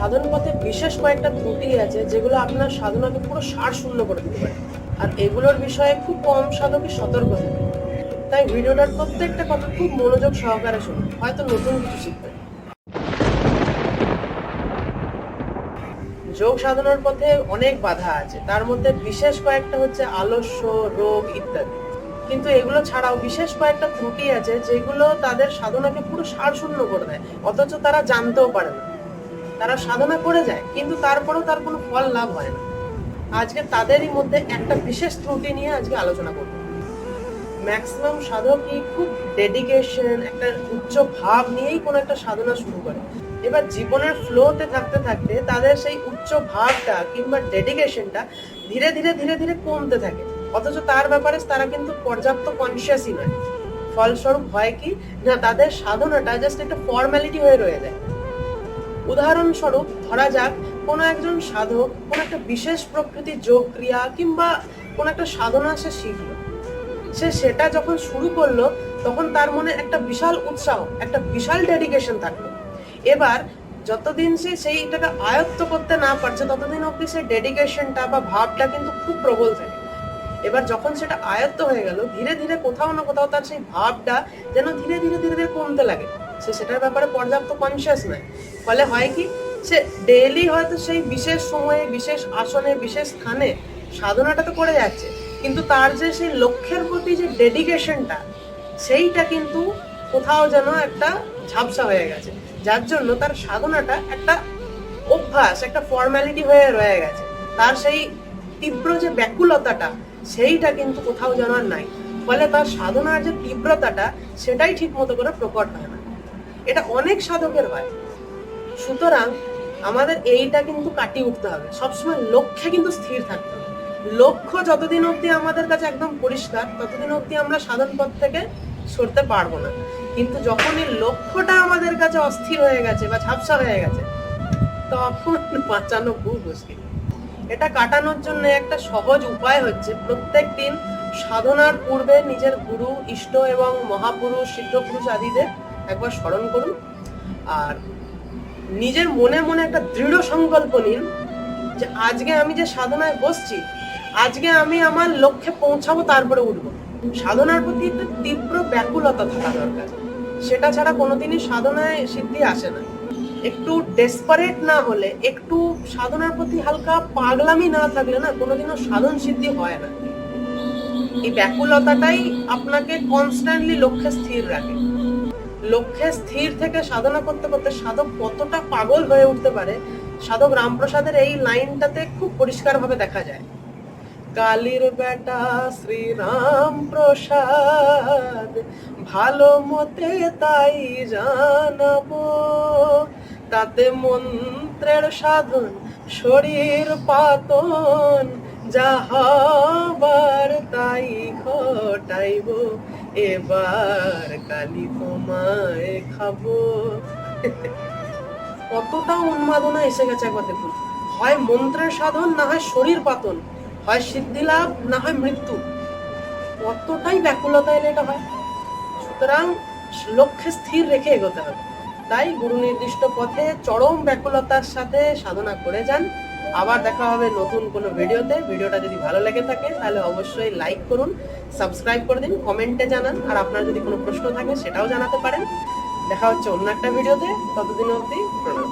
সাধন পথে বিশেষ কয়েকটা ত্রুটি আছে যেগুলো আপনার সাধনাকে পুরো সার শূন্য করে দিতে পারে, আর এগুলোর বিষয়ে খুব কম সাধকই সতর্ক থাকে। তাই ভিডিওটার প্রত্যেকটা কথা খুব মনোযোগ সহকারে শুনুন, হয়তো নতুন কিছু শিখবেন। যোগ সাধনার পথে অনেক বাধা আছে, তার মধ্যে বিশেষ কয়েকটা হচ্ছে আলস্য, রোগ ইত্যাদি। কিন্তু এগুলো ছাড়াও বিশেষ কয়েকটা ত্রুটি আছে যেগুলো তাদের সাধনাকে পুরো সার শূন্য করে দেয়, অথচ তারা জানতেও পারে না। তারা সাধনা করে যায় কিন্তু তারপরেও তার কোনো ফল লাভ হয় না। আজকে তাদেরই মধ্যে একটা বিশেষ ত্রুটি নিয়ে আজকে আলোচনা করব। ম্যাক্সিমাম সাধকই খুব ডেডিকেশন, একটা উচ্চ ভাব নিয়েই কোনো একটা সাধনা শুরু করে। এবার জীবনের ফ্লোতে থাকতে থাকতে তাদের সেই উচ্চ ভাবটা কিংবা ডেডিকেশনটা ধীরে ধীরে ধীরে ধীরে কমতে থাকে, অথচ তার ব্যাপারে তারা কিন্তু পর্যাপ্ত কনসিয়াসই নয়। ফলস্বরূপ হয় কি না, তাদের সাধনাটা জাস্ট একটা ফর্মালিটি হয়ে রয়ে যায়। উদাহরণস্বরূপ ধরা যাক, কোনো একজন সাধক কোনো একটা বিশেষ প্রকৃতির যোগ ক্রিয়া কিংবা কোনো একটা সাধনা সে শিখলো। সে সেটা যখন শুরু করলো তখন তার মনে একটা বিশাল উৎসাহ, একটা বিশাল ডেডিকেশন থাকলো। এবার যতদিন সে সেইটাকে আয়ত্ত করতে না পারছে ততদিন অবধি সেই ডেডিকেশনটা বা ভাবটা কিন্তু খুব প্রবল থাকে। এবার যখন সেটা আয়ত্ত হয়ে গেল, ধীরে ধীরে কোথাও না কোথাও তার সেই ভাবটা যেন ধীরে ধীরে ধীরে ধীরে কমতে লাগে। সে সেটার ব্যাপারে পর্যাপ্ত কনসিয়াস নয়। ফলে হয় কি, সে ডেইলি হয়তো সেই বিশেষ সময়ে, বিশেষ আসনে, বিশেষ স্থানে সাধনাটা তো করে যাচ্ছে, কিন্তু তার যে সেই লক্ষ্যের প্রতি যে ডেডিকেশনটা, সেইটা কিন্তু কোথাও যেন একটা ঝাপসা হয়ে গেছে, যার জন্য তার সাধনাটা একটা অভ্যাস, একটা ফর্মালিটি হয়ে রয়ে গেছে। তার সেই তীব্র যে ব্যাকুলতাটা, সেইটা কিন্তু কোথাও যেন আর নাই। ফলে তার সাধনার যে তীব্রতাটা, সেটাই ঠিক মতো করে প্রকট হয় না। এটা অনেক সাধকের হয়। সুতরাং আমাদের এইটা কিন্তু কাটিয়ে উঠতে হবে। সবসময় লক্ষ্যে কিন্তু স্থির থাকতে হবে। লক্ষ্য যতদিন অবধি আমাদের কাছে একদম পরিষ্কার, ততদিন অবধি আমরা সাধন পথ থেকে সরতে পারবো না। কিন্তু যখনই লক্ষ্যটা আমাদের কাছে অস্থির হয়ে গেছে বা ঝাপসা হয়ে গেছে, তখন বাঁচানো খুব মুশকিল। এটা কাটানোর জন্য একটা সহজ উপায় হচ্ছে, প্রত্যেক দিন সাধনার পূর্বে নিজের গুরু, ইষ্ট এবং মহাপুরুষ, সিদ্ধপুরুষ আদিদের একবার স্মরণ করুন। আর নিজের মনে মনে একটা দৃঢ় সংকল্প নিন যে আজকে আমি যে সাধনায় বসছি, আজকে আমি আমার লক্ষ্যে পৌঁছাবো, তারপরে উঠবো। সাধনার প্রতি একটা তীব্র ব্যাকুলতা থাকা দরকার। সেটা ছাড়া কোনোদিনই সাধনায় সিদ্ধি আসে না। একটু ডেসপারেট না হলে, একটু সাধনার প্রতি হালকা পাগলামি না থাকলে না, কোনোদিনও সাধন সিদ্ধি হয় না। এই ব্যাকুলতাটাই আপনাকে কনস্ট্যান্টলি লক্ষ্যে স্থির রাখে। লক্ষ্যে স্থির থেকে সাধনা করতে করতে সাধক কতটা পাগল হয়ে উঠতে পারে, সাধক রামপ্রসাদের এই লাইনটাতে খুব পরিষ্কারভাবে দেখা যায়। কালীর বেটা শ্রীরাম প্রসাদ, ভালো মতে তাই জানাবো, তাতে মন্ত্রের সাধন, শরীর পাতন, যা হবার তাই ঘটাইব, এবার কালী তোমায় খাবো। কতটা উন্মাদনা এসে গেছে একবার দেখুন। হয় মন্ত্রের সাধন, না হয় শরীর পাতন, হয় সিদ্ধি লাভ, না হয় মৃত্যু। কতটাই ব্যাকুলতা এলে এটা হয়। সুতরাং লক্ষ্যে স্থির রেখে এগোতে হবে। তাই গুরু নির্দিষ্ট পথে চরম ব্যাকুলতার সাথে সাধনা করে যান। আবার দেখা হবে নতুন কোনো ভিডিওতে। ভিডিওটা যদি ভালো লেগে থাকে তাহলে অবশ্যই লাইক করুন, সাবস্ক্রাইব করে দিন, কমেন্টে জানান, আর আপনার যদি কোনো প্রশ্ন থাকে সেটাও জানাতে পারেন। দেখা হচ্ছে অন্য একটা ভিডিওতে। ততদিন অবধি প্রণাম।